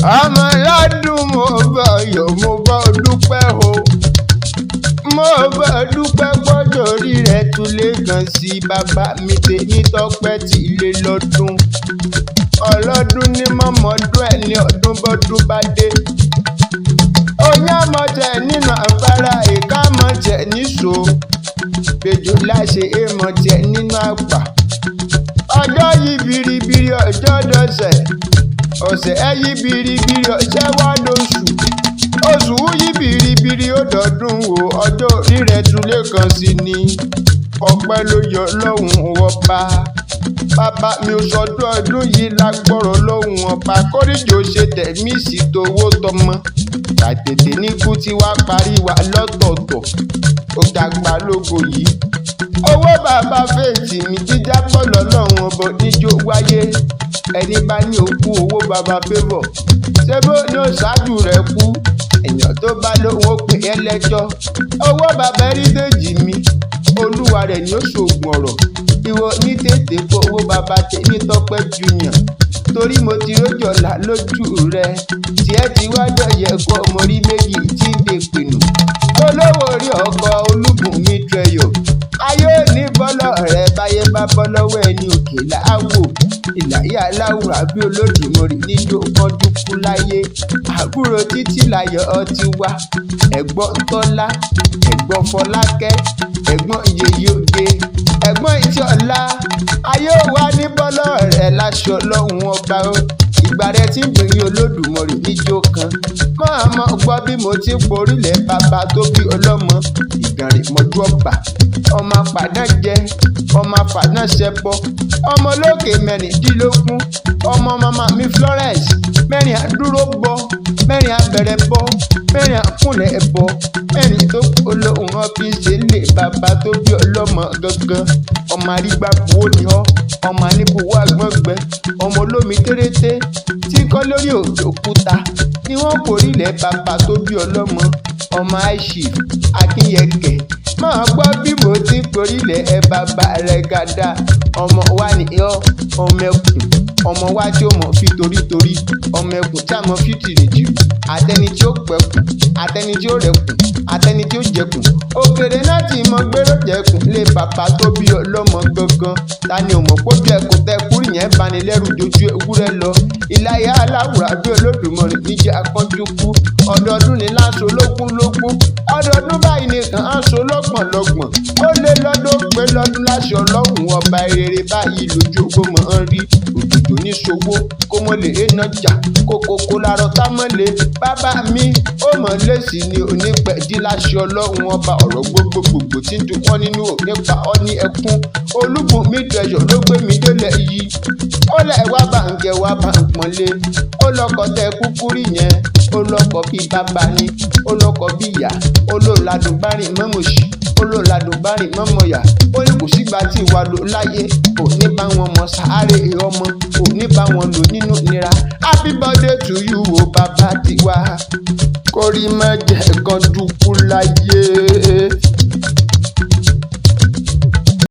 ọmọ ládùn mo bá yọ̀ mo bá dúpẹ́ o. Mo bá dúpẹ́ gbọ́dọ̀ rí rẹ̀ tún lé gan sí bàbá mi Temitope tí ilé lọ́dún. Ọlọ́dún ní mọ́mọ́dún ẹ̀ ní ọdún bọ́dún bá dé. Oyá mọ̀jẹ̀ nínú afárá ìka mọ̀jẹ̀ níṣó. Bèjò láṣẹ èèmọ̀jẹ̀ nínú àpà. Ọjọ́ yìí biribiri ọjọ́ dọ̀sẹ̀. Ọ̀sẹ̀ ẹ yí biribiri ọjọ́ wá lóṣù. Oṣù yí biribiri ó dọ̀dún o. Ọjọ́ orí rẹ̀ tún lé kan sí ni. Ọpẹ́ ló yọ lọ́hùn ọba. Bàbá mi ò sọdún ọdún yìí lágbọ́rọ̀ lọ́hùn ọba. Kórìjò ṣe tẹ̀mí sí towó tọmọ. Tàtètè ní kú tí wá parí wa lọ́tọ̀ọ̀tọ̀. Ó dàgbà lógo yìí. Owó bàbá fèsì mi jíjá pọ̀ lọ́lọ́run ọbọ̀ níjó wáyé. Ẹni bá ní òkú owó bàbá fẹ́bọ̀. Ṣé bó ní òṣáájú rẹ̀ kú? Èèyàn tó bá lóhun ó pè é lẹ́jọ́. Owó bàbá Heritage mi. Olúwa rẹ̀ ni ó ṣògùn ọ̀rọ̀. Ìwọ ní tètè kó owó bàbá Temitope Junior. Torí mo ti rójọ̀lá lójú rẹ̀. Tiẹ̀ ti wá dọ̀yẹ̀ kọ́ mo rí méjì tí ń dè pinnu. Olówó orí ọkọ̀ Olúbùnmi Trẹ́yọ̀. Ayé òní bọ́lọ̀ rẹ̀ báyé bá bọ́ lọ́wọ́ ẹni òkè láwò. Ìlàyé aláwùrà bí Olódùmarè níjó kan dúkú láyé. Àbúrò Títí láyọ̀ ọtí wá. Ẹ̀gbọ́n Tọ́lá, ẹ̀gbọ́n Fọlákẹ́, ẹ̀gbọ́n Yèyé Oge, ẹ̀gbọ́n Ìṣọ̀lá. Ayé òwá ní bọ́lọ̀ rẹ̀ láṣọ lọ́hùn ọba o. Ìgbà rẹ̀ tí ń gbìyànjú Olódùmarè níjó kan. Máa mọ gbọ́ bí mo ti porílẹ̀ bàbá tó bí ọlọ́mọ. Ìgànrè mọ́jú ọ̀bà. Ọmọ àpàdán jẹ, ọmọ àfàdán ṣẹbọ. Ọmọ olókè mẹ́rìndínlógún. Ọmọ màmá mi Florence. Mẹ́rin àdúró bọ, mẹ́rin abẹ̀rẹ̀ bọ, mẹ́rin àkúnlẹ̀ bọ. Mẹ́rin tó kú olóhùn ọ́fíìsì lè bàbá tó bí ọlọ́mọ gangan. Ọmọ arígbá buwó ni ọ́. Ọmọ aníbuwó àgbọ̀ngbẹ. Ọmọ olómi térété tí ń kọ́ lórí òkúta ni wọ́n porílẹ̀ bàbá tó bí ọlọ́mọ. Ọmọ Aishif Akinyeke. Máa gbọ́ bí mo ti porílẹ̀ ẹ bàbá rẹ̀ gàdá. Ọmọ wa ni ọ́, ọmọ ẹkùn. Ọmọ wa tí ó mọ̀ fi torítorí. Ọmọ ẹkùn tí a mọ̀ fi tìrìjì. Àtẹni tí ó pẹ̀kùn, àtẹni tí ó rẹ̀kùn, àtẹni tí ó jẹkùn. Òkèrè náà ti mọ gbérò jẹkùn lé bàbá tó bí ọlọ́mọ gangan. Ta ni ò mọ̀ pé ojú ẹkùn tẹ kúrì yẹn bani lẹ́rù dojú ewúrẹ́ lọ. Ìlàyé aláwùrà bí Olódùmarè níjẹ́ akọ́jú kú. Ọdọọdún ni láṣọ lógún. Ọdọọdún báyìí nìkan aṣọ lọ́gbọ̀n. Ó lé lọ́dún pé lọ́dún láṣọ lọ́hùn ọba rere báyìí lójú gbọmọ ń rí. Òjòjò ní ṣòwò kó mọ̀ lè nájà. Kókókó lárọ̀ tá mọ̀ lè. Bàbá mi ó mọ̀ lẹ́sì ni onípẹ̀dí láṣọ lọ́hùn ọba ọ̀rọ̀ gbogbogbò tí ń dùn wọ́n nínú ò nípa ọ ní ẹkún. Olúbùnmi Trẹ́yọ̀ ló gbé mi délẹ̀ yìí. Ó lẹ̀ wá bá ń gẹ̀ wá bá ń pọ́nlé. Ó lọ́kọ̀ tẹ kúkúrú yẹn. Ó lọ́kọ̀ bí bàbá ni. Ó lọ́kọ̀ bí ìyá. Ó lò ládùn bá rìn mọ́mọ́sì. Ó lò ládùn bá rìn mọ́mọ́yà. Ó ní kò sígbà tí ìwà lò láyé. Kò ní bá wọn mọ sáré ọmọ. Kò ní bá wọn lò nínú nira. Happy birthday to you o bàbá tiwa. Kórìí má jẹ́ kan dúkú láyé.